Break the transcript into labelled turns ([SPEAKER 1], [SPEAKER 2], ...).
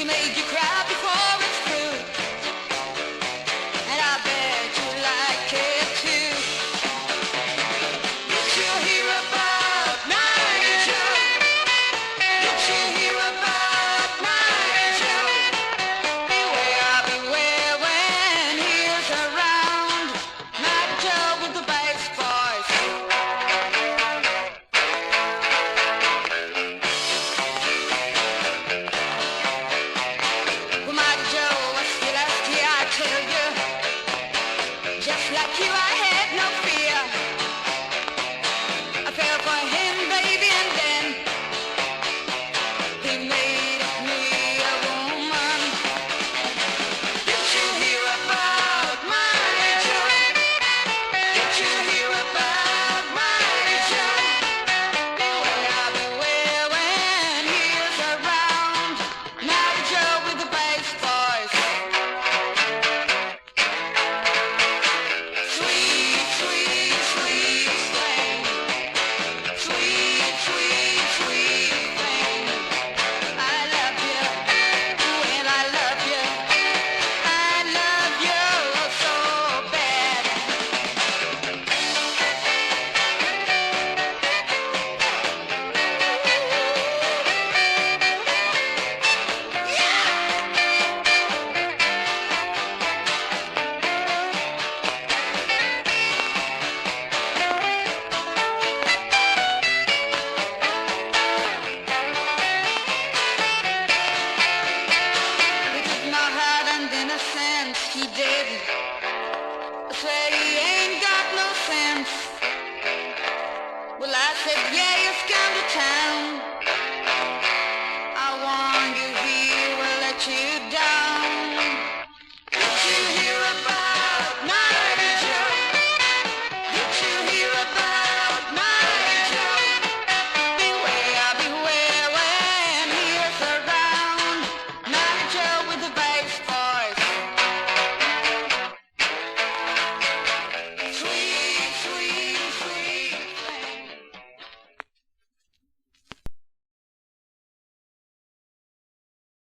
[SPEAKER 1] made you cry before it's through, and I bet you like it too. Did you hear about Nigel? Did you hear about Nigel? Beware, beware when he's around. Nigel with the bass boys. Well, Mighty Joe was still as here, I tell you. Just like you, I had no fear. I fell for him, baby, and then he made me a woman. Did you hear about Mighty Joe? Did you hear about Mighty Joe? Beware, beware when he's around. Mighty Joe with the bass boys. Sweet, sweet, sweet thing. Sweet, sweet, sweet thing. I love you, and I love you. I love you so bad. He took my heart and innocence, he did. Said he ain't got no sense. Well, I said, yeah, he's come to town. I warned you, he will let you